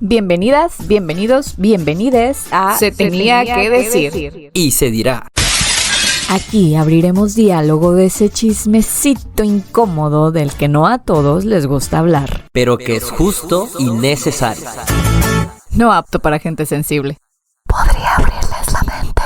Bienvenidas, bienvenidos, bienvenides a Se tenía que decir. Y se dirá. Aquí abriremos diálogo de ese chismecito incómodo del que no a todos les gusta hablar. Pero que es justo y necesario. No apto para gente sensible. Podría abrirles la mente.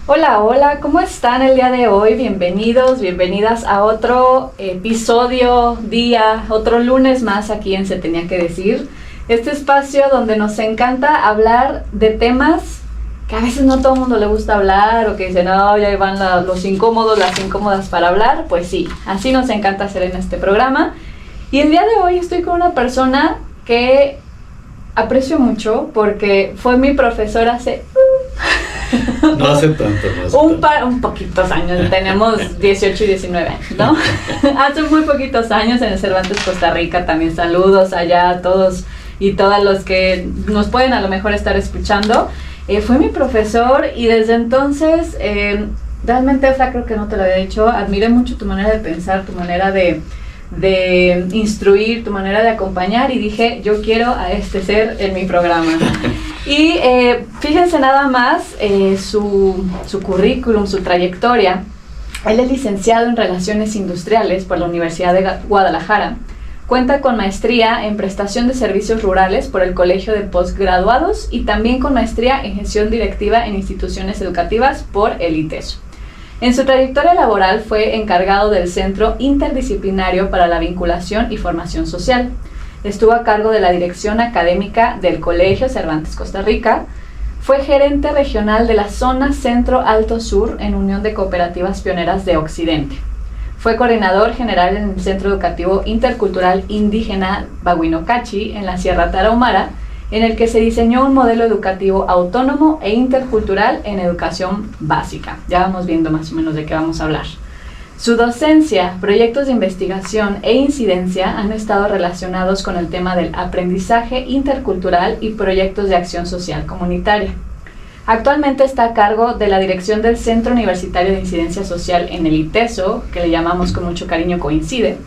Hola, hola, ¿cómo están el día de hoy? Bienvenidos, bienvenidas a otro episodio, día, otro lunes más aquí en Se Tenía que Decir. Este espacio donde nos encanta hablar de temas que a veces no todo el mundo le gusta hablar o que dicen, no, ya van los incómodos, las incómodas para hablar. Pues sí, así nos encanta hacer en este programa. Y el día de hoy estoy con una persona que aprecio mucho porque fue mi profesora hace... No hace tanto, un poquitos años, tenemos 18 y 19 años, ¿no? Hace muy poquitos años en el Cervantes Costa Rica, también saludos allá a todos y todas los que nos pueden a lo mejor estar escuchando. Fue mi profesor y desde entonces, realmente, Efra, creo que no te lo había dicho, admiré mucho tu manera de pensar, tu manera de instruir, tu manera de acompañar y dije, yo quiero a este ser en mi programa. Y fíjense nada más su currículum, su trayectoria. Él es licenciado en Relaciones Industriales por la Universidad de Guadalajara. Cuenta con maestría en Prestación de Servicios Rurales por el Colegio de Postgraduados y también con maestría en Gestión Directiva en Instituciones Educativas por el ITESO. En su trayectoria laboral fue encargado del Centro Interdisciplinario para la Vinculación y Formación Social. Estuvo a cargo de la dirección académica del Colegio Cervantes Costa Rica. Fue gerente regional de la zona Centro-Alto Sur en Unión de Cooperativas Pioneras de Occidente. Fue coordinador general en el Centro Educativo Intercultural Indígena Baguinocachi en la Sierra Tarahumara, en el que se diseñó un modelo educativo autónomo e intercultural en educación básica. Ya vamos viendo más o menos de qué vamos a hablar. Su docencia, proyectos de investigación e incidencia han estado relacionados con el tema del aprendizaje intercultural y proyectos de acción social comunitaria. Actualmente está a cargo de la dirección del Centro Universitario de Incidencia Social en el ITESO, que le llamamos con mucho cariño COINCIDE.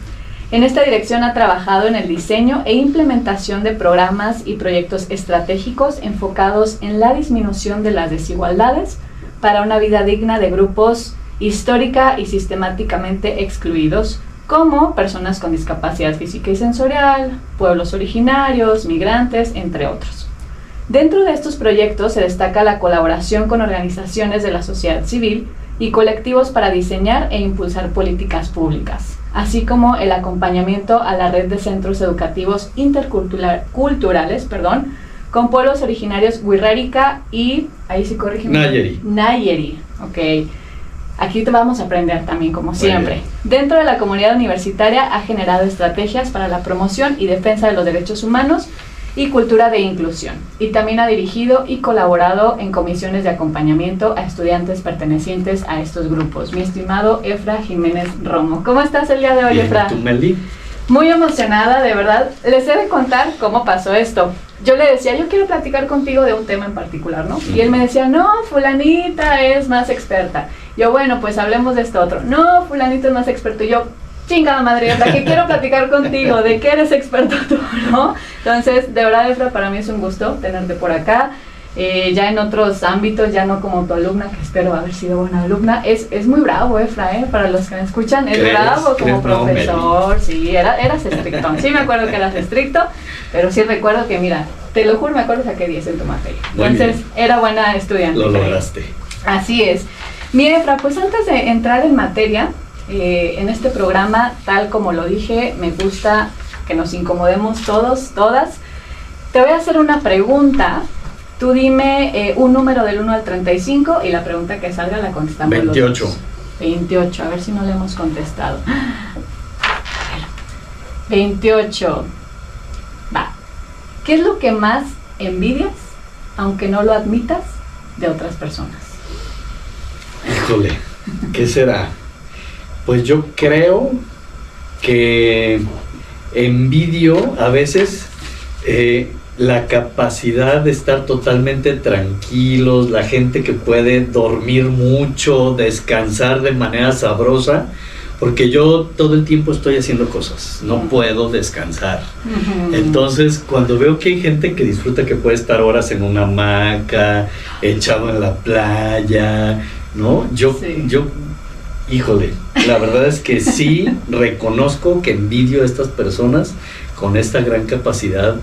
En esta dirección ha trabajado en el diseño e implementación de programas y proyectos estratégicos enfocados en la disminución de las desigualdades para una vida digna de grupos histórica y sistemáticamente excluidos, como personas con discapacidad física y sensorial, pueblos originarios, migrantes, entre otros. Dentro de estos proyectos se destaca la colaboración con organizaciones de la sociedad civil y colectivos para diseñar e impulsar políticas públicas, así como el acompañamiento a la red de centros educativos interculturales, con pueblos originarios Wixárika y, ahí sí corrígeme. Nayeri, ok. Aquí te vamos a aprender también, como siempre. Dentro de la comunidad universitaria ha generado estrategias para la promoción y defensa de los derechos humanos y cultura de inclusión. Y también ha dirigido y colaborado en comisiones de acompañamiento a estudiantes pertenecientes a estos grupos. Mi estimado Efra Jiménez Romo. ¿Cómo estás el día de hoy, Bien, Efra? ¿tú, Meli? Muy emocionada, de verdad. Les he de contar cómo pasó esto. Yo le decía, yo quiero platicar contigo de un tema en particular, ¿no? Y él me decía, no, fulanita es más experta. Yo, bueno, pues hablemos de esto otro. No, fulanito es más experto. Y yo, chingada madre, Efra, que quiero platicar contigo. ¿De qué eres experto tú, no? Entonces, de verdad, Efra, para mí es un gusto tenerte por acá. Ya en otros ámbitos, ya no como tu alumna, que espero haber sido buena alumna. Es muy bravo, Efra, para los que me escuchan. Es bravo como profesor. Sí, eras estricto. Sí me acuerdo que eras estricto, pero sí recuerdo que, mira, te lo juro, me acuerdo que saqué 10 en tu materia. Entonces, era buena estudiante. Lo lograste. Así es. Mira, Efra, pues antes de entrar en materia, en este programa, tal como lo dije, me gusta que nos incomodemos todos, todas. Te voy a hacer una pregunta. Tú dime un número del 1 al 35 y la pregunta que salga la contestamos 28. los dos. 28, a ver si no le hemos contestado. 28. Va. ¿Qué es lo que más envidias, aunque no lo admitas, de otras personas? Híjole, ¿qué será? Pues yo creo que envidio a veces la capacidad de estar totalmente tranquilos, la gente que puede dormir mucho, descansar de manera sabrosa, porque yo todo el tiempo estoy haciendo cosas, no puedo descansar. Entonces, cuando veo que hay gente que disfruta, que puede estar horas en una hamaca, echado en la playa, ¿no? Yo, híjole, la verdad es que sí reconozco que envidio a estas personas con esta gran capacidad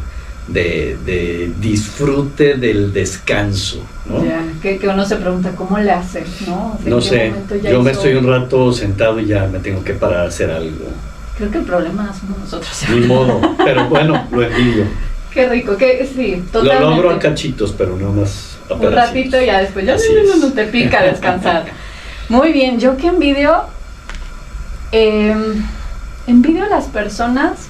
de disfrute del descanso, ¿no? Ya, que uno se pregunta cómo le hace, ¿no? O sea, No sé, yo me estoy un rato sentado y ya me tengo que parar a hacer algo. Creo que el problema somos nosotros. Ni modo, pero bueno, lo envidio. Qué rico, que sí, totalmente. Lo logro a cachitos, pero no más a un pedacitos. ratito y ya después, ya Así no es. te pica descansar. Muy bien, yo que envidio a las personas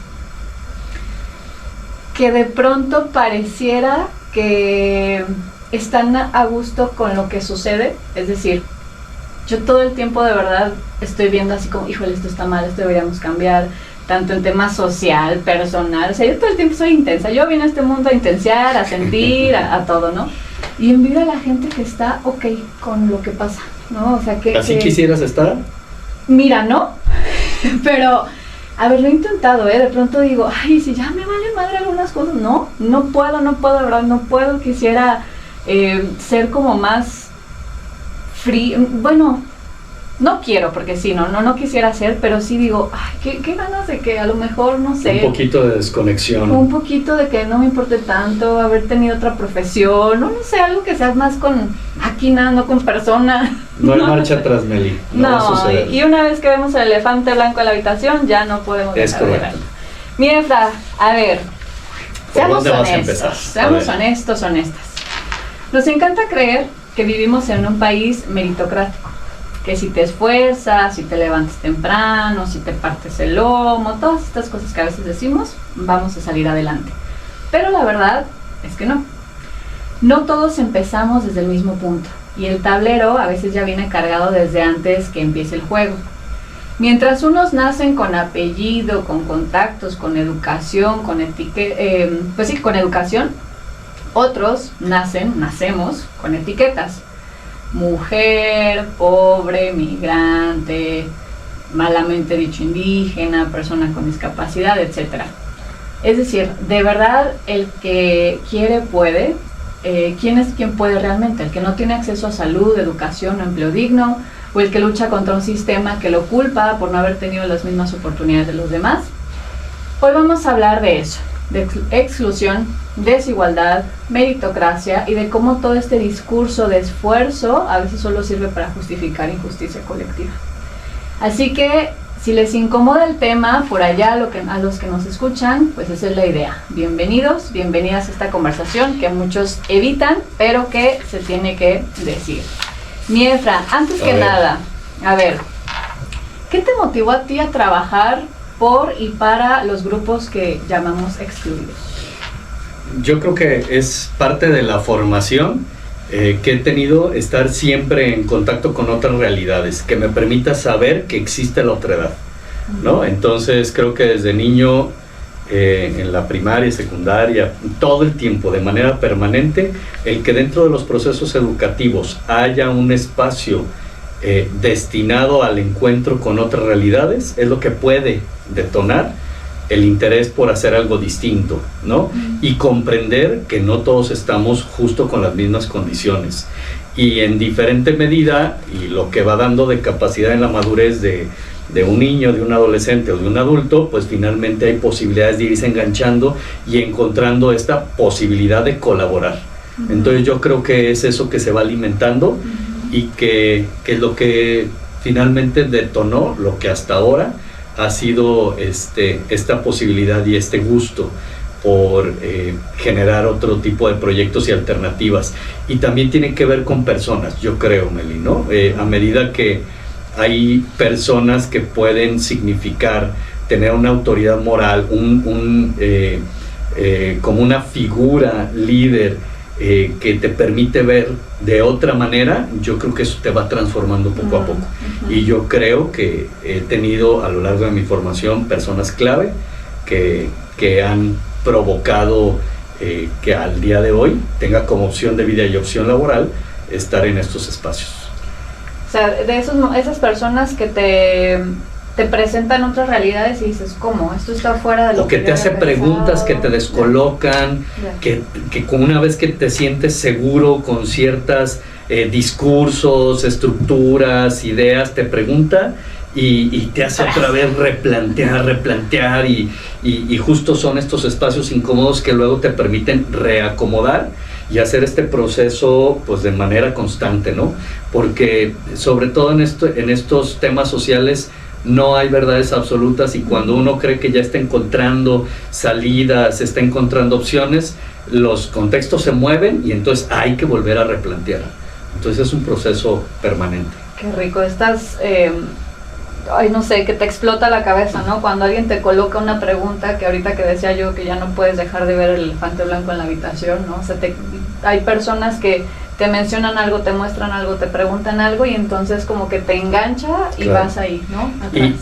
que de pronto pareciera que están a gusto con lo que sucede. Es decir, yo todo el tiempo de verdad estoy viendo así como, híjole, esto está mal, esto deberíamos cambiar, tanto en tema social, personal. O sea, yo todo el tiempo soy intensa. Yo vine a este mundo a intensiar, a sentir, a todo, ¿no? Y envidio a la gente que está ok con lo que pasa, ¿no? O sea, ¿Así quisieras estar? Mira, ¿no? Pero, a ver, lo he intentado, ¿eh? De pronto digo, ay, si ya me vale madre algunas cosas. No puedo, de verdad, no puedo. Quisiera ser como más free. Bueno, no quiero, porque sí, no quisiera ser, pero sí digo, ay, qué ganas de que a lo mejor, no sé. Un poquito de desconexión. Un poquito de que no me importe tanto, haber tenido otra profesión, no sé, algo que sea más con máquina, no con persona. No hay marcha atrás, Meli. No va a suceder. Y una vez que vemos el elefante blanco en la habitación, ya no podemos Es dejar de correcto. verlo. Mi Efra, a ver, seamos dónde vas a empezar? honestos, seamos honestos, honestas. Nos encanta creer que vivimos en un país meritocrático, que si te esfuerzas, si te levantas temprano, si te partes el lomo, todas estas cosas que a veces decimos, vamos a salir adelante. Pero la verdad es que no. No todos empezamos desde el mismo punto, y el tablero a veces ya viene cargado desde antes que empiece el juego. Mientras unos nacen con apellido, con contactos, con educación, con con educación, otros nacemos con etiquetas. Mujer, pobre, migrante, malamente dicho indígena, persona con discapacidad, etc. Es decir, de verdad el que quiere puede. ¿Quién es quien puede realmente? El que no tiene acceso a salud, educación o empleo digno, o el que lucha contra un sistema que lo culpa por no haber tenido las mismas oportunidades de los demás. Hoy vamos a hablar de eso, de exclusión, desigualdad, meritocracia y de cómo todo este discurso de esfuerzo a veces solo sirve para justificar injusticia colectiva. Así que si les incomoda el tema, por allá a los que nos escuchan, pues esa es la idea. Bienvenidos, bienvenidas a esta conversación que muchos evitan, pero que se tiene que decir. Mi Efra, antes que nada, a ver, ¿qué te motivó a ti a trabajar por y para los grupos que llamamos excluidos? Yo creo que es parte de la formación que he tenido, estar siempre en contacto con otras realidades, que me permita saber que existe la otredad, ¿no? Entonces creo que desde niño, en la primaria, secundaria, todo el tiempo, de manera permanente, el que dentro de los procesos educativos haya un espacio destinado al encuentro con otras realidades, es lo que puede detonar el interés por hacer algo distinto, ¿no? Y comprender que no todos estamos justo con las mismas condiciones. Y en diferente medida, y lo que va dando de capacidad en la madurez de un niño, de un adolescente o de un adulto, pues finalmente hay posibilidades de irse enganchando y encontrando esta posibilidad de colaborar. Entonces yo creo que es eso que se va alimentando y que es lo que finalmente detonó lo que hasta ahora ha sido esta posibilidad y este gusto por generar otro tipo de proyectos y alternativas. Y también tiene que ver con personas, yo creo, Meli, ¿no? A medida que hay personas que pueden significar tener una autoridad moral, como una figura líder que te permite ver de otra manera, yo creo que eso te va transformando poco a poco. Y yo creo que he tenido a lo largo de mi formación personas clave que han provocado que al día de hoy tenga como opción de vida y opción laboral estar en estos espacios. O sea, de esas personas que te presentan otras realidades y dices, ¿cómo? Esto está fuera de lo o que yo te hace había preguntas pensado. que te descolocan, que una vez que te sientes seguro con ciertas discursos, estructuras, ideas, te pregunta y te hace otra vez replantear y justo son estos espacios incómodos que luego te permiten reacomodar y hacer este proceso pues de manera constante, ¿no? Porque sobre todo en estos temas sociales no hay verdades absolutas, y cuando uno cree que ya está encontrando salidas, está encontrando opciones, los contextos se mueven y entonces hay que volver a replantear. Entonces es un proceso permanente. Qué rico, estás, no sé, que te explota la cabeza, ¿no? Cuando alguien te coloca una pregunta, que ahorita que decía yo que ya no puedes dejar de ver el elefante blanco en la habitación, ¿no? O sea, hay personas que te mencionan algo, te muestran algo, te preguntan algo y entonces como que te engancha y claro. vas ahí, ¿no?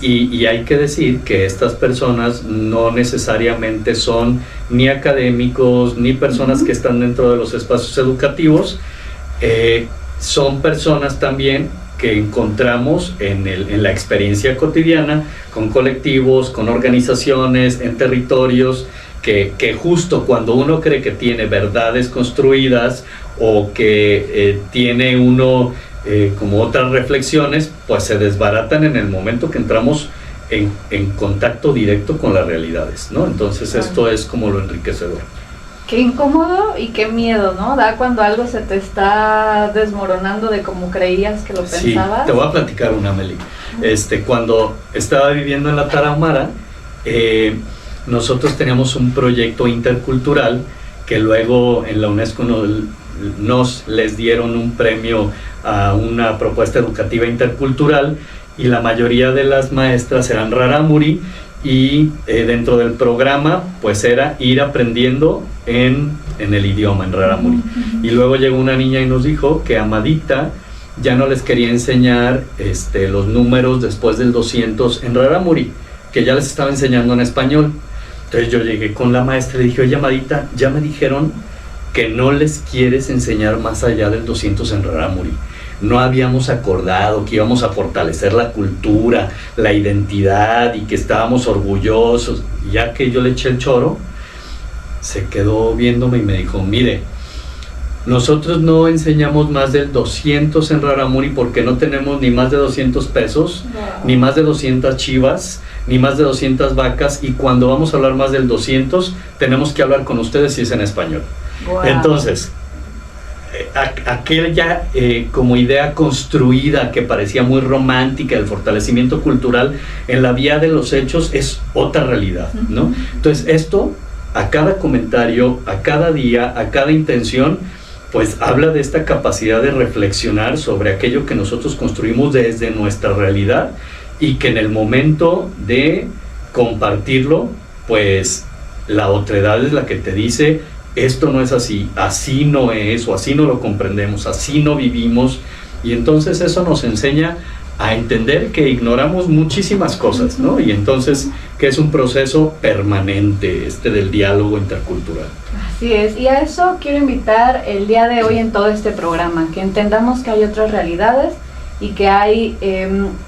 Y hay que decir que estas personas no necesariamente son ni académicos, ni personas que están dentro de los espacios educativos, son personas también que encontramos en la experiencia cotidiana, con colectivos, con organizaciones, en territorios, que justo cuando uno cree que tiene verdades construidas o que tiene uno como otras reflexiones, pues se desbaratan en el momento que entramos en contacto directo con las realidades, ¿no? Entonces esto es como lo enriquecedor. Qué incómodo y qué miedo, ¿no? Da cuando algo se te está desmoronando de como creías que lo pensabas. Sí, te voy a platicar una, Meli. Cuando estaba viviendo en la Tarahumara, nosotros teníamos un proyecto intercultural que luego en la UNESCO les dieron un premio a una propuesta educativa intercultural, y la mayoría de las maestras eran rarámuri, y dentro del programa pues era ir aprendiendo en el idioma, en rarámuri. Y luego llegó una niña y nos dijo que Amadita ya no les quería enseñar los números después del 200 en rarámuri, que ya les estaba enseñando en español. Entonces yo llegué con la maestra y le dije, oye Amadita, ya me dijeron que no les quieres enseñar más allá del 200 en rarámuri. No habíamos acordado que íbamos a fortalecer la cultura, la identidad, y que estábamos orgullosos. Ya que yo le eché el choro, se quedó viéndome y me dijo, mire, nosotros no enseñamos más del 200 en rarámuri porque no tenemos ni más de 200 pesos, ni más de 200 chivas, ni más de 200 vacas, y cuando vamos a hablar más del 200 tenemos que hablar con ustedes si es en español. Wow. Entonces, aquella como idea construida que parecía muy romántica, el fortalecimiento cultural, en la vía de los hechos es otra realidad, ¿no? Entonces esto, a cada comentario, a cada día, a cada intención, pues habla de esta capacidad de reflexionar sobre aquello que nosotros construimos desde nuestra realidad, y que en el momento de compartirlo, pues la otredad es la que te dice, esto no es así, así no es, o así no lo comprendemos, así no vivimos. Y entonces eso nos enseña a entender que ignoramos muchísimas cosas, ¿no? Y entonces que es un proceso permanente del diálogo intercultural. Así es, y a eso quiero invitar el día de hoy en todo este programa, que entendamos que hay otras realidades y que hay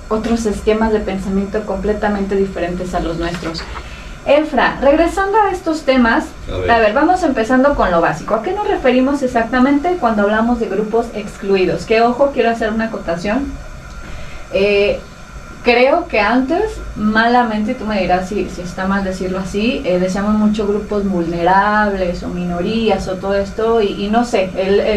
otros esquemas de pensamiento completamente diferentes a los nuestros. Efra, regresando a estos temas, a ver, vamos empezando con lo básico. ¿A qué nos referimos exactamente cuando hablamos de grupos excluidos? Que ojo, quiero hacer una acotación. Creo que antes, malamente, y tú me dirás si está mal decirlo así, decíamos mucho grupos vulnerables o minorías o todo esto, y no sé,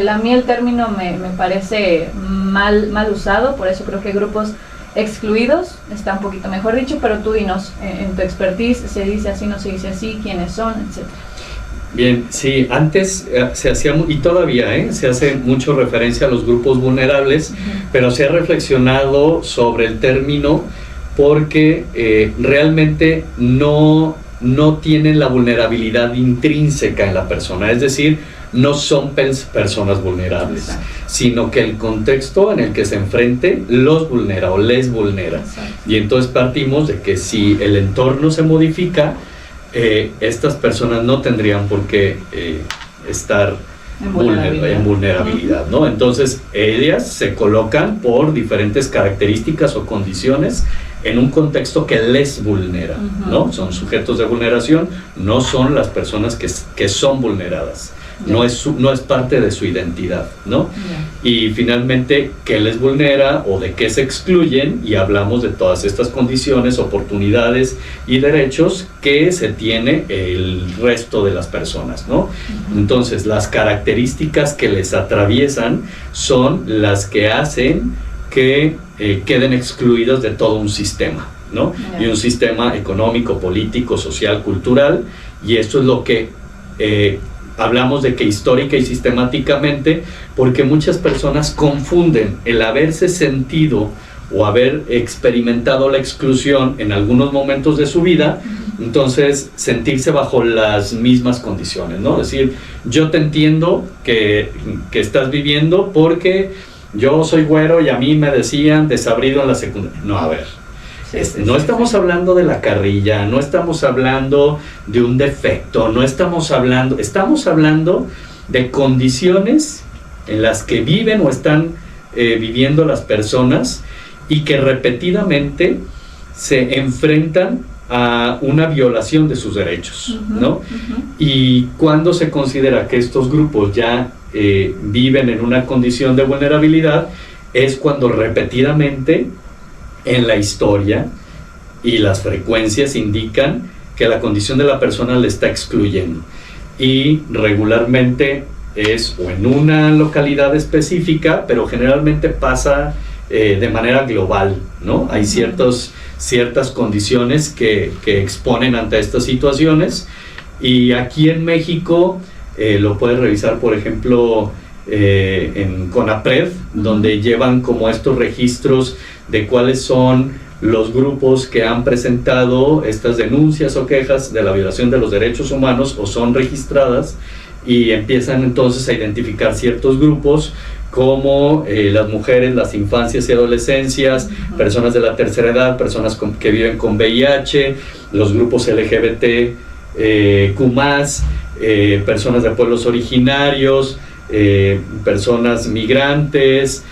a mí el término me parece mal usado, por eso creo que grupos excluidos está un poquito mejor dicho, pero tú dinos, en tu expertise, ¿se dice así, no se dice así, quiénes son, etcétera? Bien, sí, antes se hacía, y todavía se hace mucho referencia a los grupos vulnerables, pero se ha reflexionado sobre el término porque realmente no tienen la vulnerabilidad intrínseca en la persona, es decir, no son personas vulnerables, sino que el contexto en el que se enfrente los vulnera o les vulnera. Y entonces partimos de que si el entorno se modifica, estas personas no tendrían por qué estar en vulnerabilidad, ¿no? Entonces, ellas se colocan por diferentes características o condiciones en un contexto que les vulnera, ¿no? Son sujetos de vulneración, no son las personas que son vulneradas. No es parte de su identidad, ¿no? Y finalmente, ¿qué les vulnera o de qué se excluyen? Y hablamos de todas estas condiciones, oportunidades y derechos que se tiene el resto de las personas, ¿no? Entonces, las características que les atraviesan son las que hacen que queden excluidas de todo un sistema, ¿no? Y un sistema económico, político, social, cultural, y esto es lo que hablamos de que histórica y sistemáticamente, porque muchas personas confunden el haberse sentido o haber experimentado la exclusión en algunos momentos de su vida, entonces sentirse bajo las mismas condiciones, ¿no? Es decir, yo te entiendo que estás viviendo porque yo soy güero y a mí me decían desabrido en la secundaria. No, a ver. No estamos hablando de la carrilla, no estamos hablando de un defecto, estamos hablando de condiciones en las que viven o están viviendo las personas y que repetidamente se enfrentan a una violación de sus derechos, ¿no? Y cuando se considera que estos grupos ya viven en una condición de vulnerabilidad, es cuando repetidamente en la historia y las frecuencias indican que la condición de la persona le está excluyendo, y regularmente es o en una localidad específica, pero generalmente pasa de manera global, ¿no? Hay ciertas condiciones que exponen ante estas situaciones, y aquí en México lo puedes revisar, por ejemplo, en CONAPRED, donde llevan como estos registros de cuáles son los grupos que han presentado estas denuncias o quejas de la violación de los derechos humanos o son registradas, y empiezan entonces a identificar ciertos grupos como las mujeres, las infancias y adolescencias, personas de la tercera edad, personas que viven con VIH, los grupos LGBT, personas de pueblos originarios, personas migrantes,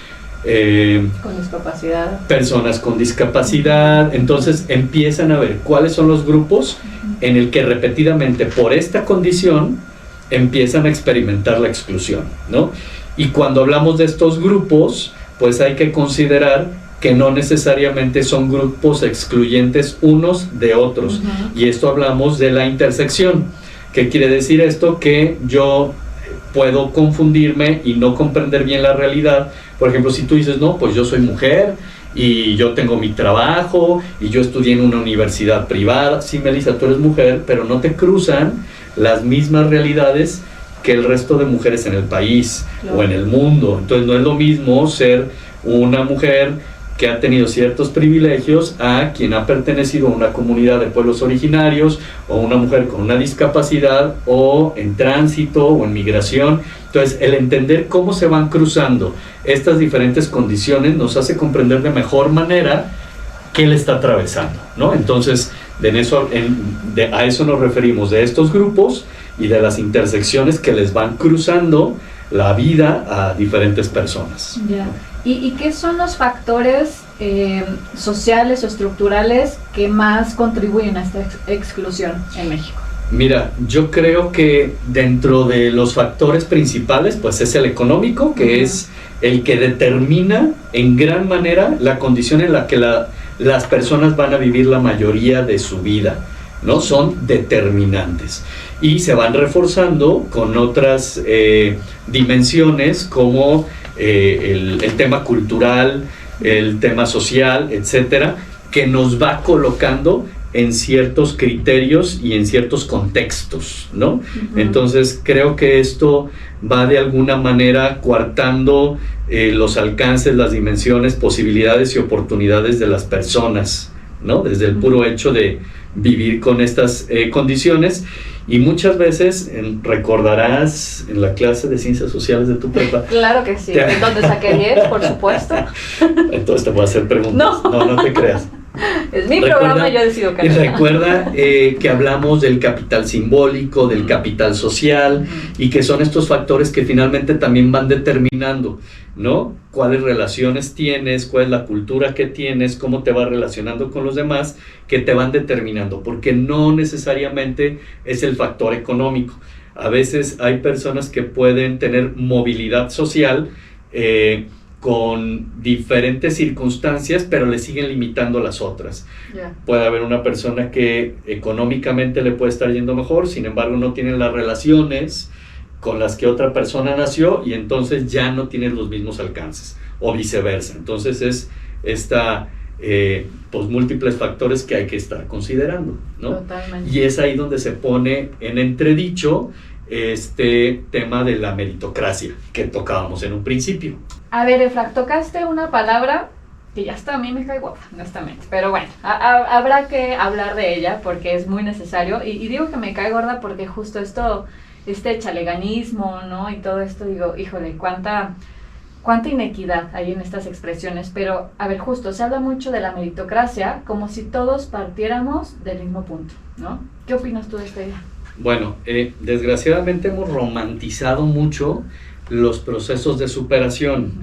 con discapacidad, personas con discapacidad. Entonces empiezan a ver cuáles son los grupos en el que repetidamente por esta condición empiezan a experimentar la exclusión, ¿no? Y cuando hablamos de estos grupos, pues hay que considerar que no necesariamente son grupos excluyentes unos de otros. Y esto hablamos de la intersección. ¿Qué quiere decir esto? Que yo puedo confundirme y no comprender bien la realidad. Por ejemplo, si tú dices, no, pues yo soy mujer y yo tengo mi trabajo y yo estudié en una universidad privada. Sí, Melissa, tú eres mujer, pero no te cruzan las mismas realidades que el resto de mujeres en el país, claro, o en el mundo. Entonces no es lo mismo ser una mujer que ha tenido ciertos privilegios a quien ha pertenecido a una comunidad de pueblos originarios, o una mujer con una discapacidad, o en tránsito, o en migración. Entonces, el entender cómo se van cruzando estas diferentes condiciones nos hace comprender de mejor manera qué le está atravesando, ¿no? Entonces, a eso nos referimos, de estos grupos y de las intersecciones que les van cruzando la vida a diferentes personas. Ya. ¿Y qué son los factores sociales o estructurales que más contribuyen a esta exclusión en México? Mira, yo creo que dentro de los factores principales, pues es el económico, que es el que determina en gran manera la condición en la que las personas van a vivir la mayoría de su vida, ¿no? Son determinantes y se van reforzando con otras dimensiones como el tema cultural, el tema social, etcétera, que nos va colocando en ciertos criterios y en ciertos contextos, ¿no? Entonces creo que esto va de alguna manera coartando los alcances, las dimensiones, posibilidades y oportunidades de las personas, ¿no? Desde el puro hecho de vivir con estas condiciones. Y muchas veces, recordarás en la clase de Ciencias Sociales de tu prepa. Claro que sí, donde saqué 10, por supuesto. Entonces te voy a hacer preguntas. No te creas. Es mi programa, yo decido qué hacer. Recuerda que hablamos del capital simbólico, del capital social, y que son estos factores que finalmente también van determinando, ¿no? Cuáles relaciones tienes, cuál es la cultura que tienes, cómo te vas relacionando con los demás, que te van determinando, porque no necesariamente es el factor económico. A veces hay personas que pueden tener movilidad social con diferentes circunstancias, pero le siguen limitando las otras. Yeah. Puede haber una persona que económicamente le puede estar yendo mejor, sin embargo no tiene las relaciones con las que otra persona nació y entonces ya no tiene los mismos alcances, o viceversa. Entonces es pues múltiples factores que hay que estar considerando, ¿no? Totalmente. Y es ahí donde se pone en entredicho este tema de la meritocracia que tocábamos en un principio. A ver, Efraín, tocaste una palabra que ya hasta a mí me cae guapa, honestamente, pero bueno, habrá que hablar de ella porque es muy necesario, y digo que me cae gorda porque justo esto, chaleganismo, ¿no? Y todo esto, digo, híjole, cuánta inequidad hay en estas expresiones, pero a ver, justo, se habla mucho de la meritocracia como si todos partiéramos del mismo punto, ¿no? ¿Qué opinas tú de esta idea? Bueno, desgraciadamente hemos romantizado mucho los procesos de superación.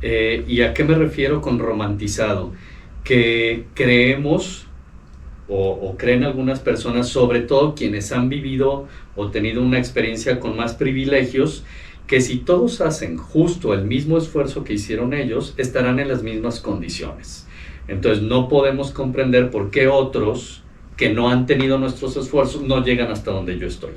¿Y a qué me refiero con romantizado? Que creemos, o creen algunas personas, sobre todo quienes han vivido o tenido una experiencia con más privilegios, que si todos hacen justo el mismo esfuerzo que hicieron ellos, estarán en las mismas condiciones. Entonces no podemos comprender por qué otros que no han tenido nuestros esfuerzos no llegan hasta donde yo estoy.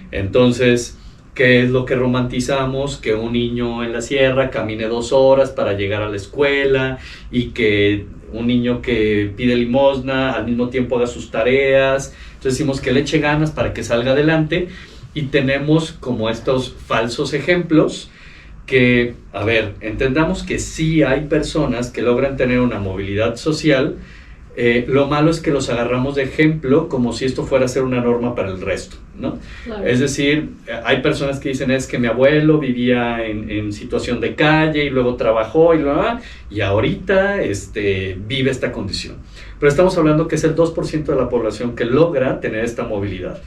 Entonces, ¿qué es lo que romantizamos? Que un niño en la sierra camine 2 horas para llegar a la escuela, y que un niño que pide limosna al mismo tiempo haga sus tareas. Entonces decimos que le eche ganas para que salga adelante, y tenemos como estos falsos ejemplos que, a ver, entendamos que sí hay personas que logran tener una movilidad social. Lo malo es que los agarramos de ejemplo como si esto fuera a ser una norma para el resto, ¿no? Claro. Es decir, hay personas que dicen, es que mi abuelo vivía en situación de calle y luego trabajó y ahorita vive esta condición. Pero estamos hablando que es el 2% de la población que logra tener esta movilidad.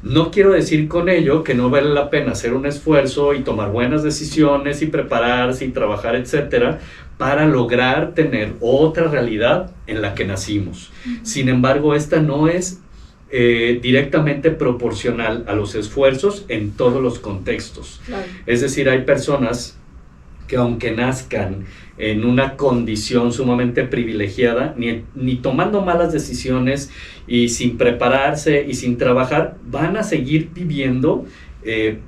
No quiero decir con ello que no vale la pena hacer un esfuerzo y tomar buenas decisiones y prepararse y trabajar, etcétera, para lograr tener otra realidad en la que nacimos. Sin embargo, esta no es directamente proporcional a los esfuerzos en todos los contextos. Claro. Es decir, hay personas que aunque nazcan en una condición sumamente privilegiada, ni tomando malas decisiones y sin prepararse y sin trabajar, van a seguir viviendo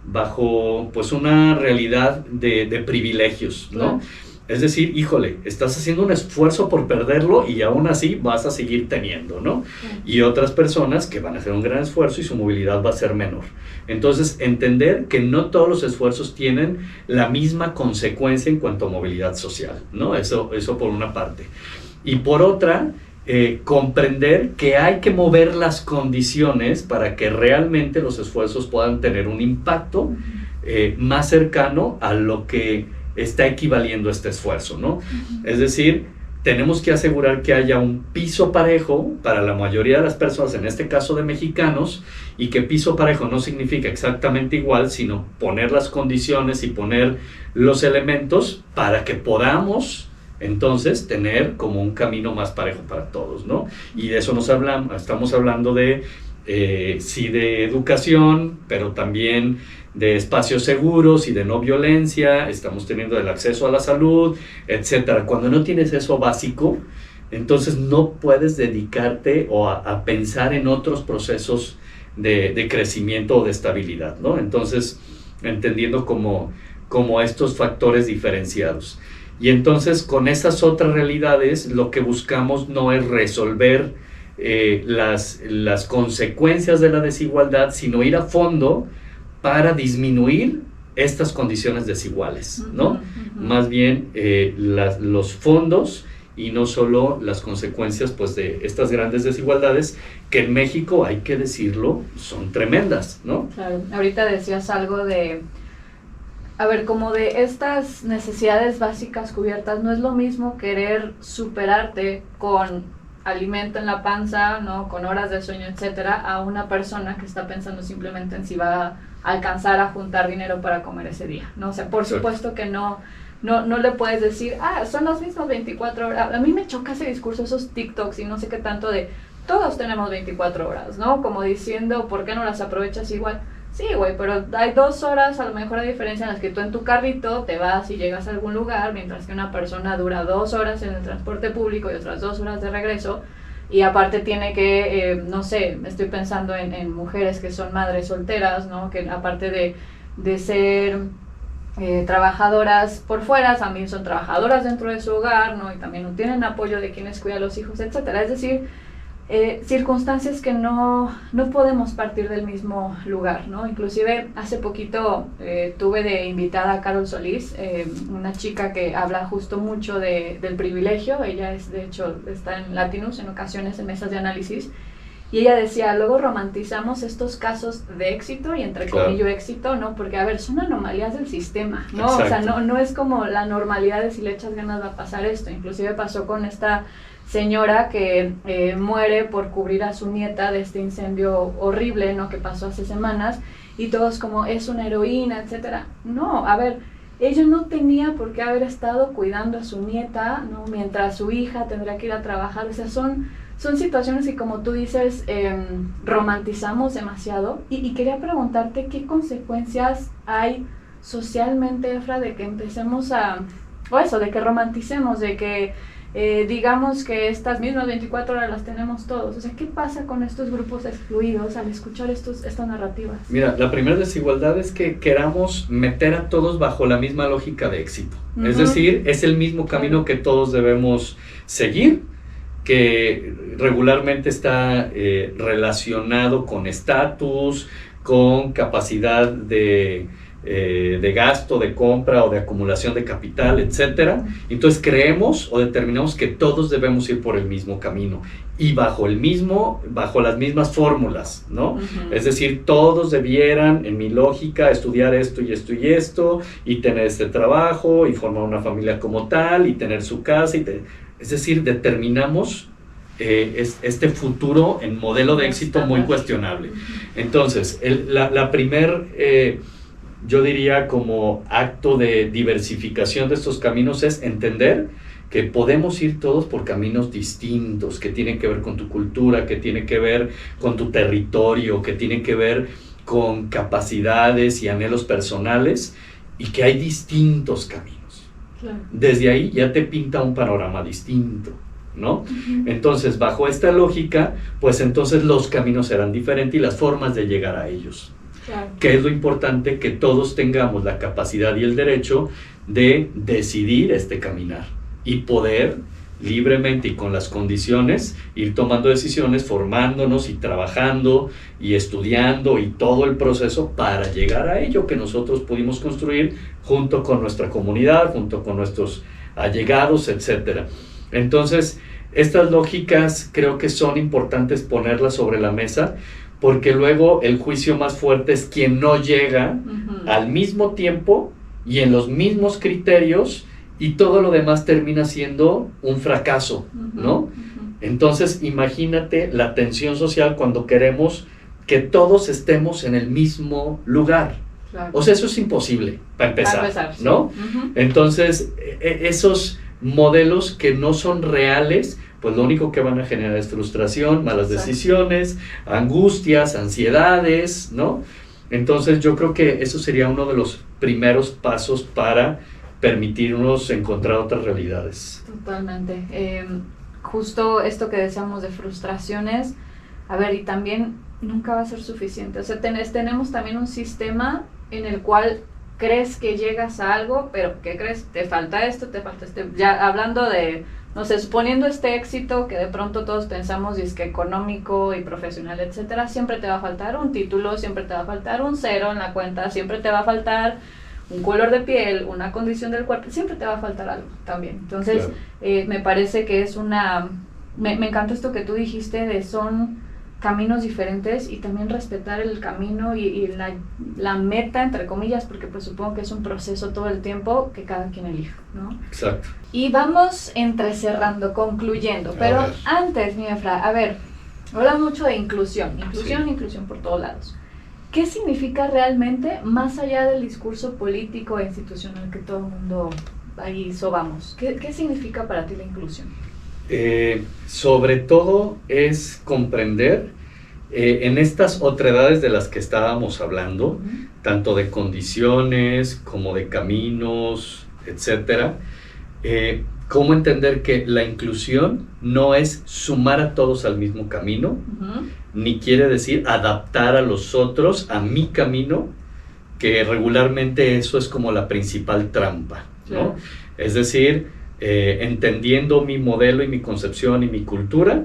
bajo pues una realidad de privilegios, ¿no? Claro. Es decir, híjole, estás haciendo un esfuerzo por perderlo y aún así vas a seguir teniendo, ¿no? Y otras personas que van a hacer un gran esfuerzo y su movilidad va a ser menor. Entonces, entender que no todos los esfuerzos tienen la misma consecuencia en cuanto a movilidad social, ¿no? Eso por una parte. Y por otra, comprender que hay que mover las condiciones para que realmente los esfuerzos puedan tener un impacto más cercano a lo que está equivaliendo este esfuerzo, ¿no? Es decir, tenemos que asegurar que haya un piso parejo para la mayoría de las personas, en este caso de mexicanos, y que piso parejo no significa exactamente igual, sino poner las condiciones y poner los elementos para que podamos entonces tener como un camino más parejo para todos, ¿no? Y de eso estamos hablando de sí, de educación, pero también de espacios seguros y de no violencia. Estamos teniendo el acceso a la salud, etcétera. Cuando no tienes eso básico, entonces no puedes dedicarte a pensar en otros procesos de crecimiento o de estabilidad, ¿no? Entonces, entendiendo como estos factores diferenciados. Y entonces, con esas otras realidades, lo que buscamos no es resolver las consecuencias de la desigualdad, sino ir a fondo para disminuir estas condiciones desiguales, ¿no? Más bien los fondos y no solo las consecuencias pues de estas grandes desigualdades que en México, hay que decirlo, son tremendas, ¿no? Claro. Ahorita decías algo de, a ver, como de estas necesidades básicas cubiertas. No es lo mismo querer superarte con alimento en la panza, ¿no? Con horas de sueño, etcétera, a una persona que está pensando simplemente en si va a alcanzar a juntar dinero para comer ese día, ¿no? O sea, por supuesto que no le puedes decir, son las mismas 24 horas. A mí me choca ese discurso, esos TikToks y no sé qué tanto de, todos tenemos 24 horas, ¿no? Como diciendo, ¿por qué no las aprovechas igual? Sí, güey, pero hay 2 horas a lo mejor de diferencia en las que tú en tu carrito te vas y llegas a algún lugar, mientras que una persona dura 2 horas en el transporte público y otras 2 horas de regreso, y aparte tiene que, no sé, estoy pensando en mujeres que son madres solteras, ¿no? Que aparte de ser trabajadoras por fuera, también son trabajadoras dentro de su hogar, ¿no? Y también no tienen apoyo de quienes cuidan a los hijos, etcétera. Es decir, circunstancias que no podemos partir del mismo lugar, ¿no? Inclusive hace poquito tuve de invitada a Carol Solís, una chica que habla justo mucho del privilegio. Ella de hecho está en Latinus en ocasiones en mesas de análisis, y ella decía, luego romantizamos estos casos de éxito y entre comillas éxito, ¿no? Porque a ver, son anomalías del sistema, ¿no? Exacto. O sea, no es como la normalidad de si le echas ganas va a pasar esto. Inclusive pasó con esta señora que muere por cubrir a su nieta de este incendio horrible, ¿no? Que pasó hace semanas, y todos como, es una heroína, etcétera. No, a ver, ella no tenía por qué haber estado cuidando a su nieta, ¿no? Mientras su hija tendría que ir a trabajar. O sea, son situaciones que, como tú dices, romantizamos demasiado, y quería preguntarte qué consecuencias hay socialmente, Efra, de que empecemos de que romanticemos, de que digamos que estas mismas 24 horas las tenemos todos. O sea, ¿qué pasa con estos grupos excluidos al escuchar estas narrativas? Mira, la primera desigualdad es que queramos meter a todos bajo la misma lógica de éxito. Uh-huh. Es decir, es el mismo camino que todos debemos seguir, que regularmente está relacionado con estatus, con capacidad de gasto, de compra o de acumulación de capital, etcétera. Entonces creemos o determinamos que todos debemos ir por el mismo camino y bajo las mismas fórmulas, ¿no? Uh-huh. Es decir, todos debieran, en mi lógica, estudiar esto y esto y esto, y tener este trabajo, y formar una familia como tal, y tener su casa, es decir, determinamos este futuro en modelo de éxito muy cuestionable. Entonces, la primer yo diría como acto de diversificación de estos caminos es entender que podemos ir todos por caminos distintos, que tienen que ver con tu cultura, que tienen que ver con tu territorio, que tienen que ver con capacidades y anhelos personales, y que hay distintos caminos. Claro. Desde ahí ya te pinta un panorama distinto, ¿no? Uh-huh. Entonces, bajo esta lógica, pues entonces los caminos serán diferentes y las formas de llegar a ellos. Claro. Que es lo importante, que todos tengamos la capacidad y el derecho de decidir este caminar y poder libremente y con las condiciones ir tomando decisiones, formándonos y trabajando y estudiando y todo el proceso para llegar a ello que nosotros pudimos construir junto con nuestra comunidad, junto con nuestros allegados, etcétera. Entonces, estas lógicas creo que son importantes ponerlas sobre la mesa, porque luego el juicio más fuerte es quien no llega uh-huh. al mismo tiempo y en los mismos criterios, y todo lo demás termina siendo un fracaso, uh-huh. ¿no? Uh-huh. Entonces, imagínate la tensión social cuando queremos que todos estemos en el mismo lugar. Claro. O sea, eso es imposible, para empezar, sí. ¿no? Uh-huh. Entonces, esos modelos que no son reales, pues lo único que van a generar es frustración, malas decisiones, angustias, ansiedades, ¿no? Entonces yo creo que eso sería uno de los primeros pasos para permitirnos encontrar otras realidades. Totalmente. Justo esto que decíamos de frustraciones, a ver, y también nunca va a ser suficiente. O sea, tenemos también un sistema en el cual crees que llegas a algo, pero ¿qué crees? Te falta esto, te falta este. Ya hablando de, no sé, suponiendo este éxito que de pronto todos pensamos y es que económico y profesional, etcétera, siempre te va a faltar un título, siempre te va a faltar un cero en la cuenta, siempre te va a faltar un color de piel, una condición del cuerpo, siempre te va a faltar algo también. Entonces, claro. Me parece que es me encanta esto que tú dijiste de son caminos diferentes y también respetar el camino y la meta, entre comillas, porque pues supongo que es un proceso todo el tiempo que cada quien elige, ¿no? Exacto. Y vamos entrecerrando, concluyendo, pero antes, mi Efra, a ver, habla mucho de inclusión, inclusión por todos lados. ¿Qué significa realmente, más allá del discurso político e institucional que todo el mundo ahí sobamos? ¿Qué significa para ti la inclusión? Sobre todo es comprender en estas otredades de las que estábamos hablando, tanto de condiciones como de caminos, etcétera, cómo entender que la inclusión no es sumar a todos al mismo camino, ni quiere decir adaptar a los otros a mi camino, que regularmente eso es como la principal trampa, ¿no? Es decir, entendiendo mi modelo y mi concepción y mi cultura,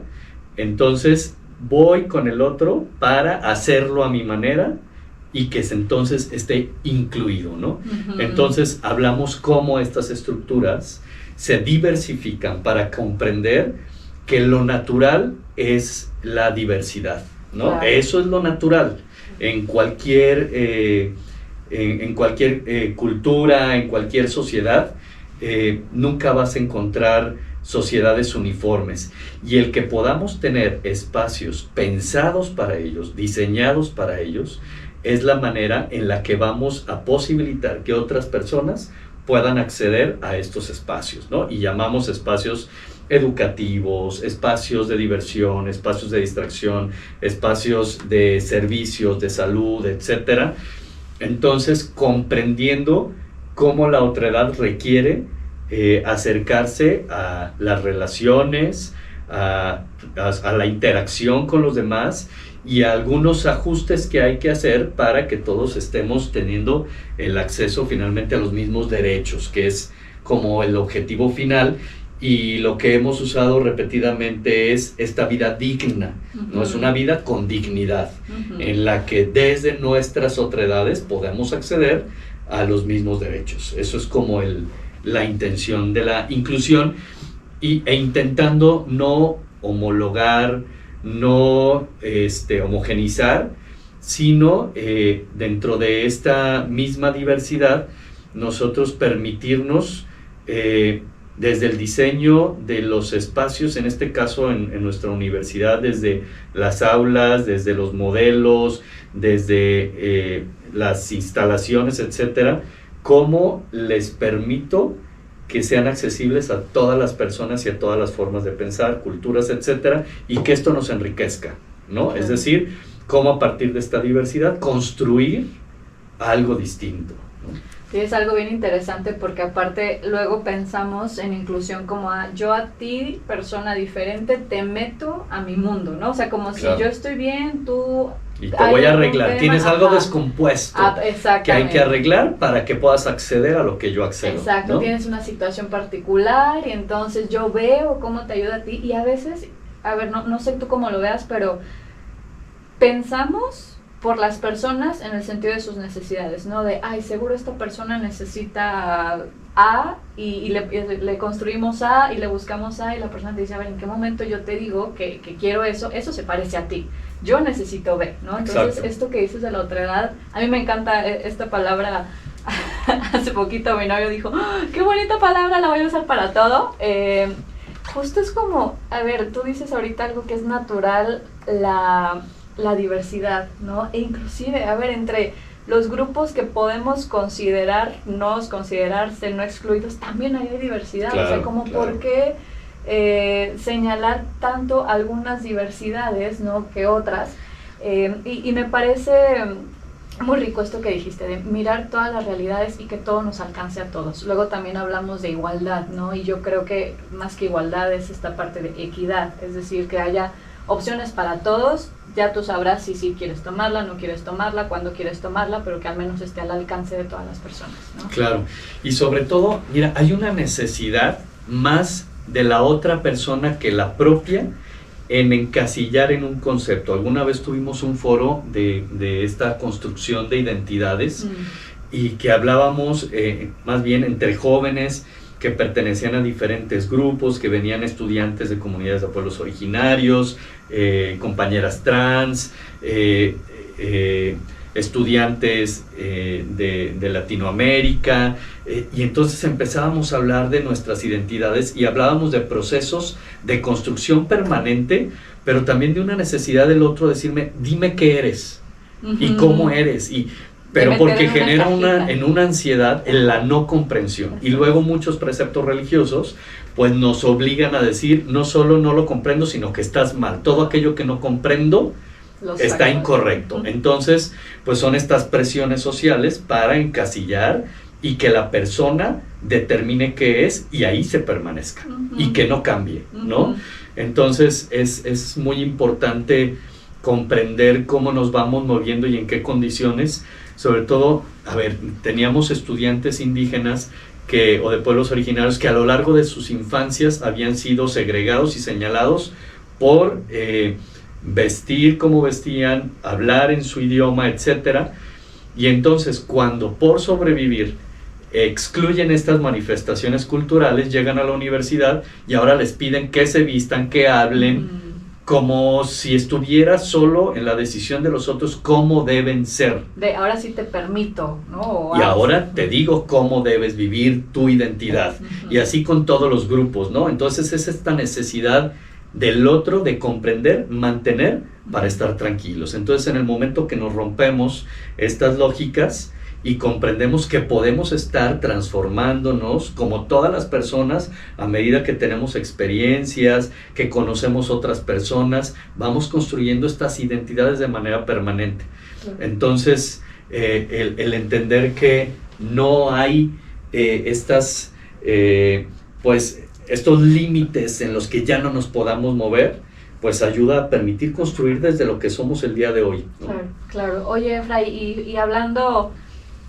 entonces voy con el otro para hacerlo a mi manera y que entonces esté incluido, ¿no? Entonces hablamos cómo estas estructuras se diversifican para comprender que lo natural es la diversidad, ¿no? Claro. Eso es lo natural en cualquier cultura, en cualquier sociedad. Nunca vas a encontrar sociedades uniformes, y el que podamos tener espacios pensados para ellos, diseñados para ellos, es la manera en la que vamos a posibilitar que otras personas puedan acceder a estos espacios, ¿no? Y llamamos espacios educativos, espacios de diversión, espacios de distracción, espacios de servicios, de salud, etcétera. Entonces, comprendiendo cómo la otredad requiere acercarse a las relaciones, a la interacción con los demás y a algunos ajustes que hay que hacer para que todos estemos teniendo el acceso finalmente a los mismos derechos, que es como el objetivo final. Y lo que hemos usado repetidamente es esta vida digna, no es una vida con dignidad, en la que desde nuestras otredades podemos acceder a los mismos derechos. Eso es como la intención de la inclusión, e intentando no homologar, no homogenizar, sino dentro de esta misma diversidad nosotros permitirnos desde el diseño de los espacios, en este caso en nuestra universidad, desde las aulas, desde los modelos, desde las instalaciones, etcétera, cómo les permito que sean accesibles a todas las personas y a todas las formas de pensar, culturas, etcétera, y que esto nos enriquezca, ¿no? Es decir, cómo a partir de esta diversidad construir algo distinto, ¿no? Sí, es algo bien interesante porque aparte luego pensamos en inclusión como yo a ti, persona diferente, te meto a mi mundo, ¿no? O sea, como claro. Si yo estoy bien, tú... Y te voy a arreglar, tienes algo descompuesto que hay que arreglar para que puedas acceder a lo que yo accedo. Exacto, ¿no? Tienes una situación particular y entonces yo veo cómo te ayuda a ti y a veces, a ver, no sé tú cómo lo veas, pero pensamos por las personas en el sentido de sus necesidades, ¿no? De, seguro esta persona necesita A y le construimos A y le buscamos A y la persona te dice, a ver, ¿en qué momento yo te digo que quiero eso? Eso se parece a ti. Yo necesito B, ¿no? Entonces, exacto. Esto que dices de la otredad, a mí me encanta esta palabra. Hace poquito mi novio dijo, qué bonita palabra, la voy a usar para todo. Justo es como, a ver, tú dices ahorita algo que es natural, la diversidad, ¿no? E inclusive, a ver, entre los grupos que podemos considerarse no excluidos, también hay diversidad, claro, o sea, como claro. ¿Por qué señalar tanto algunas diversidades, ¿no? Que otras? Y me parece muy rico esto que dijiste, de mirar todas las realidades y que todo nos alcance a todos. Luego también hablamos de igualdad, ¿no? Y yo creo que más que igualdad es esta parte de equidad, es decir, que haya opciones para todos. Ya tú sabrás si quieres tomarla, no quieres tomarla, cuándo quieres tomarla, pero que al menos esté al alcance de todas las personas, ¿no? Claro, y sobre todo, mira, hay una necesidad más de la otra persona que la propia en encasillar en un concepto. Alguna vez tuvimos un foro de esta construcción de identidades y que hablábamos más bien entre jóvenes que pertenecían a diferentes grupos, que venían estudiantes de comunidades de pueblos originarios, compañeras trans, estudiantes de Latinoamérica, y entonces empezábamos a hablar de nuestras identidades y hablábamos de procesos de construcción permanente, pero también de una necesidad del otro decirme, dime qué eres y cómo eres, pero porque genera una ansiedad en la no comprensión. Y luego muchos preceptos religiosos pues nos obligan a decir, no solo no lo comprendo, sino que estás mal. Todo aquello que no comprendo está incorrecto. Entonces, pues son estas presiones sociales para encasillar y que la persona determine qué es y ahí se permanezca y que no cambie, ¿no? Entonces, es muy importante comprender cómo nos vamos moviendo y en qué condiciones. Sobre todo, teníamos estudiantes indígenas o de pueblos originarios que a lo largo de sus infancias habían sido segregados y señalados por vestir como vestían, hablar en su idioma, etcétera. Y entonces, cuando por sobrevivir excluyen estas manifestaciones culturales, llegan a la universidad y ahora les piden que se vistan, que hablen, como si estuviera solo en la decisión de los otros cómo deben ser. Ahora sí te permito, ¿no? Y ahora te digo cómo debes vivir tu identidad. Y así con todos los grupos, ¿no? Entonces es esta necesidad del otro de comprender, mantener para estar tranquilos. Entonces en el momento que nos rompemos estas lógicas y comprendemos que podemos estar transformándonos como todas las personas a medida que tenemos experiencias, que conocemos otras personas, vamos construyendo estas identidades de manera permanente. Entonces, el entender que no hay estos límites en los que ya no nos podamos mover, pues ayuda a permitir construir desde lo que somos el día de hoy, ¿no? Claro. Oye, Efraín, y hablando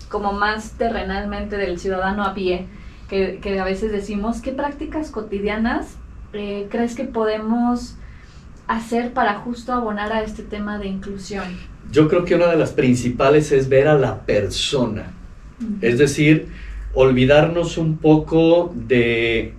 como más terrenalmente del ciudadano a pie, que a veces decimos, ¿qué prácticas cotidianas crees que podemos hacer para justo abonar a este tema de inclusión? Yo creo que una de las principales es ver a la persona, es decir, olvidarnos un poco de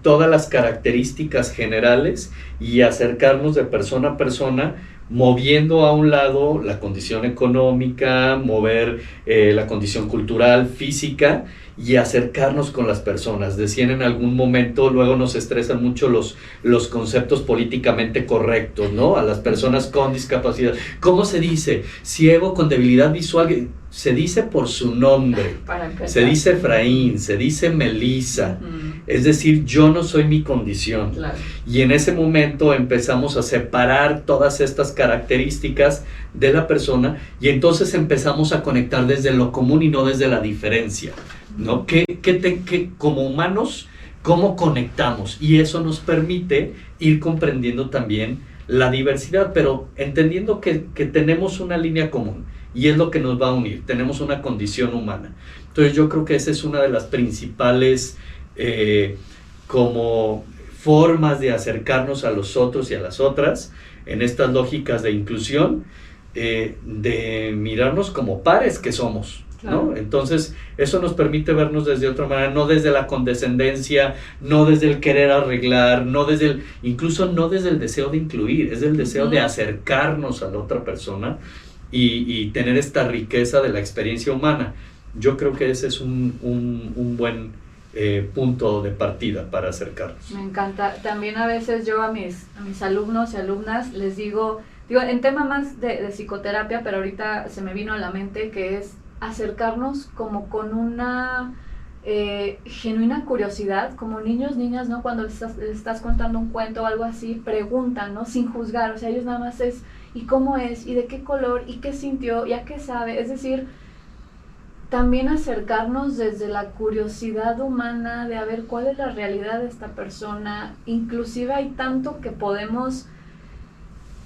todas las características generales y acercarnos de persona a persona, moviendo a un lado la condición económica, mover la condición cultural, física, y acercarnos con las personas. Decían en algún momento, luego nos estresan mucho los conceptos políticamente correctos, ¿no? A las personas con discapacidad. ¿Cómo se dice? Ciego con debilidad visual. Se dice por su nombre. Se dice Efraín, se dice Melissa. Es decir, yo no soy mi condición. Claro. Y en ese momento empezamos a separar todas estas características de la persona y entonces empezamos a conectar desde lo común y no desde la diferencia, ¿no? Que como humanos, ¿cómo conectamos? Y eso nos permite ir comprendiendo también la diversidad, pero entendiendo que tenemos una línea común y es lo que nos va a unir, tenemos una condición humana. Entonces yo creo que esa es una de las principales como formas de acercarnos a los otros y a las otras en estas lógicas de inclusión, de mirarnos como pares que somos, ¿no? Claro. Entonces eso nos permite vernos desde otra manera, no desde la condescendencia, no desde el querer arreglar, incluso no desde el deseo de incluir, es el deseo de acercarnos a la otra persona y tener esta riqueza de la experiencia humana. Yo creo que ese es un buen punto de partida para acercarnos. Me encanta. También a veces yo a mis alumnos y alumnas les digo en tema más de psicoterapia, pero ahorita se me vino a la mente que es acercarnos como con una genuina curiosidad, como niños, niñas, ¿no? Cuando les estás contando un cuento o algo así, preguntan, ¿no? Sin juzgar, o sea, ellos nada más es, ¿y cómo es? ¿Y de qué color? ¿Y qué sintió? ¿Y a qué sabe? Es decir, también acercarnos desde la curiosidad humana de a ver cuál es la realidad de esta persona. Inclusive hay tanto que podemos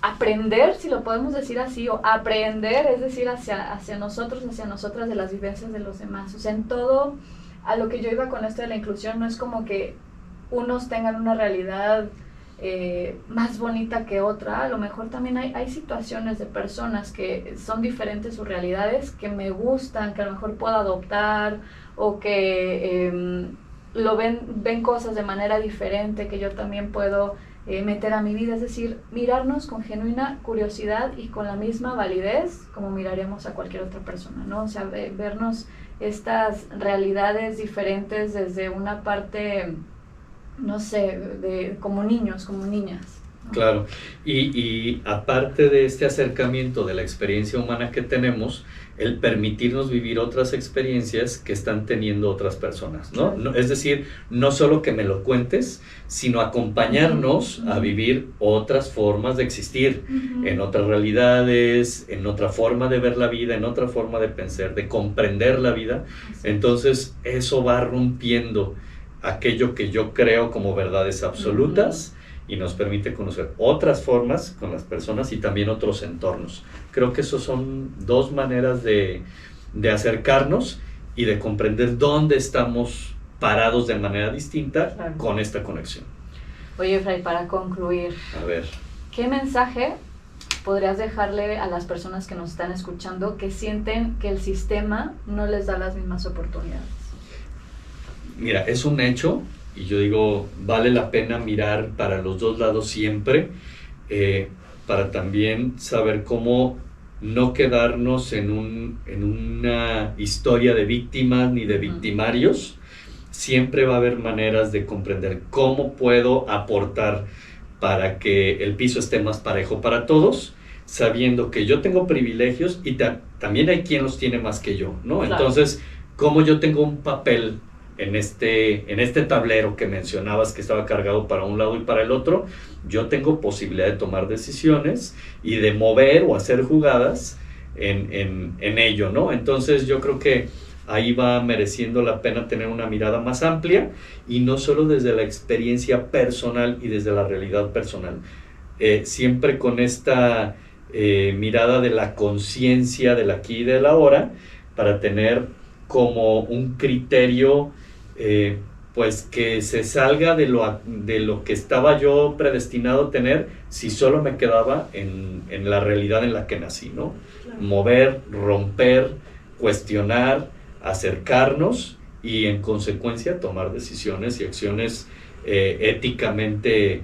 aprender, si lo podemos decir así, o aprender, es decir, hacia nosotros, hacia nosotras de las vivencias de los demás. O sea, en todo, a lo que yo iba con esto de la inclusión, no es como que unos tengan una realidad más bonita que otra. A lo mejor también hay situaciones de personas que son diferentes sus realidades, que me gustan, que a lo mejor puedo adoptar, o que ven cosas de manera diferente que yo también puedo meter a mi vida, es decir, mirarnos con genuina curiosidad y con la misma validez como miraríamos a cualquier otra persona, ¿no? O sea, vernos estas realidades diferentes desde una parte, no sé, como niños, como niñas, ¿no? Claro, y aparte de este acercamiento de la experiencia humana que tenemos, el permitirnos vivir otras experiencias que están teniendo otras personas, ¿no? Es decir, no solo que me lo cuentes, sino acompañarnos a vivir otras formas de existir, en otras realidades, en otra forma de ver la vida, en otra forma de pensar, de comprender la vida. Entonces, eso va rompiendo aquello que yo creo como verdades absolutas, y nos permite conocer otras formas con las personas y también otros entornos. Creo que esas son dos maneras de acercarnos y de comprender dónde estamos parados de manera distinta con esta conexión. Oye, Efra, y para concluir, a ver, ¿qué mensaje podrías dejarle a las personas que nos están escuchando que sienten que el sistema no les da las mismas oportunidades? Mira, es un hecho. Y yo digo, vale la pena mirar para los dos lados siempre, para también saber cómo no quedarnos en una historia de víctimas ni de victimarios. Siempre va a haber maneras de comprender cómo puedo aportar para que el piso esté más parejo para todos, sabiendo que yo tengo privilegios y también hay quien los tiene más que yo, ¿no? Claro. Entonces, cómo yo tengo un papel en este tablero que mencionabas que estaba cargado para un lado y para el otro, yo tengo posibilidad de tomar decisiones y de mover o hacer jugadas en ello, ¿no? Entonces yo creo que ahí va mereciendo la pena tener una mirada más amplia y no solo desde la experiencia personal y desde la realidad personal, siempre con esta mirada de la conciencia del aquí y del ahora, para tener como un criterio pues que se salga de lo que estaba yo predestinado a tener si solo me quedaba en la realidad en la que nací, ¿no? Claro. Mover, romper, cuestionar, acercarnos y en consecuencia tomar decisiones y acciones éticamente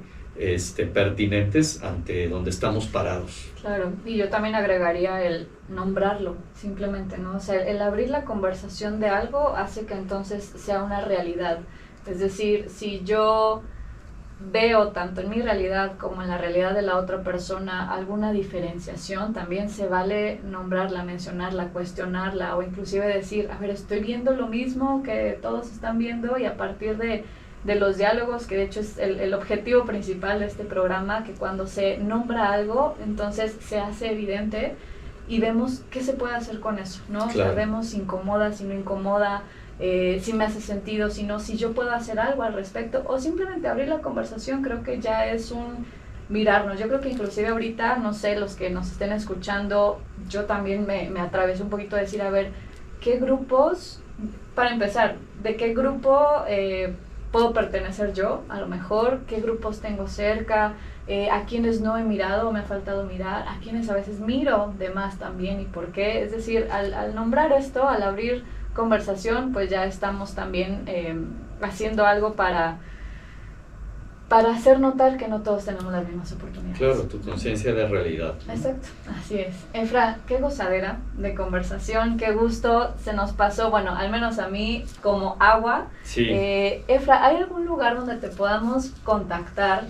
pertinentes ante donde estamos parados. Claro, y yo también agregaría el nombrarlo, simplemente, ¿no? O sea, el abrir la conversación de algo hace que entonces sea una realidad. Es decir, si yo veo tanto en mi realidad como en la realidad de la otra persona alguna diferenciación, también se vale nombrarla, mencionarla, cuestionarla, o inclusive decir, a ver, estoy viendo lo mismo que todos están viendo, y a partir de los diálogos, que de hecho es el objetivo principal de este programa, que cuando se nombra algo, entonces se hace evidente y vemos qué se puede hacer con eso, ¿no? Claro. O sea, vemos si incomoda, si no incomoda, si me hace sentido, si no, si yo puedo hacer algo al respecto, o simplemente abrir la conversación. Creo que ya es un mirarnos. Yo creo que inclusive ahorita, no sé, los que nos estén escuchando, yo también me atravesé un poquito a decir, a ver, ¿qué grupos, para empezar, de qué grupo puedo pertenecer yo, a lo mejor, qué grupos tengo cerca, a quienes no he mirado o me ha faltado mirar, a quienes a veces miro de más también y por qué? Es decir, al nombrar esto, al abrir conversación, pues ya estamos también haciendo algo para hacer notar que no todos tenemos las mismas oportunidades. Claro, tu conciencia de realidad. Exacto, así es. Efra, qué gozadera de conversación, qué gusto se nos pasó, bueno, al menos a mí, como agua. Sí. Efra, ¿hay algún lugar donde te podamos contactar?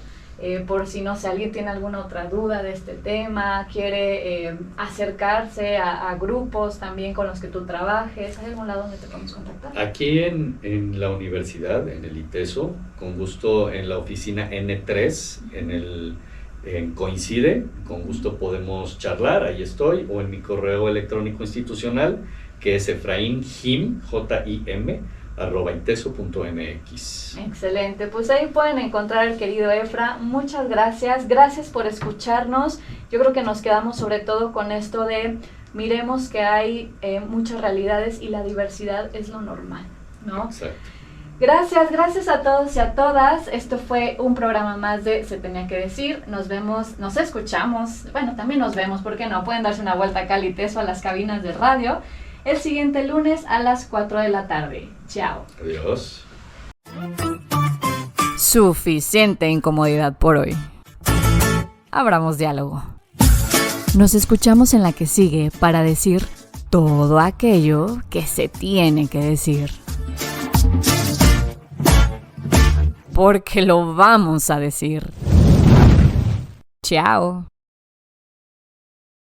Por si, no sé, alguien tiene alguna otra duda de este tema, quiere acercarse a grupos también con los que tú trabajes, ¿hay algún lado donde te podemos contactar? Aquí en la universidad, en el ITESO, con gusto en la oficina N3, en Coincide, con gusto podemos charlar, ahí estoy, o en mi correo electrónico institucional, que es efrainjim, JIM, @iteso.mx. Excelente, pues ahí pueden encontrar al querido Efra. Muchas gracias por escucharnos. Yo creo que nos quedamos sobre todo con esto de miremos que hay muchas realidades y la diversidad es lo normal, ¿no? Exacto. Gracias a todos y a todas. Esto fue un programa más de Se Tenía que Decir. Nos vemos, nos escuchamos, bueno, también nos vemos, ¿por qué no? Pueden darse una vuelta acá al ITESO, a las cabinas de radio, el siguiente lunes a las 4 de la tarde. Chao. Adiós. Suficiente incomodidad por hoy. Abramos diálogo. Nos escuchamos en la que sigue para decir todo aquello que se tiene que decir. Porque lo vamos a decir. Chao.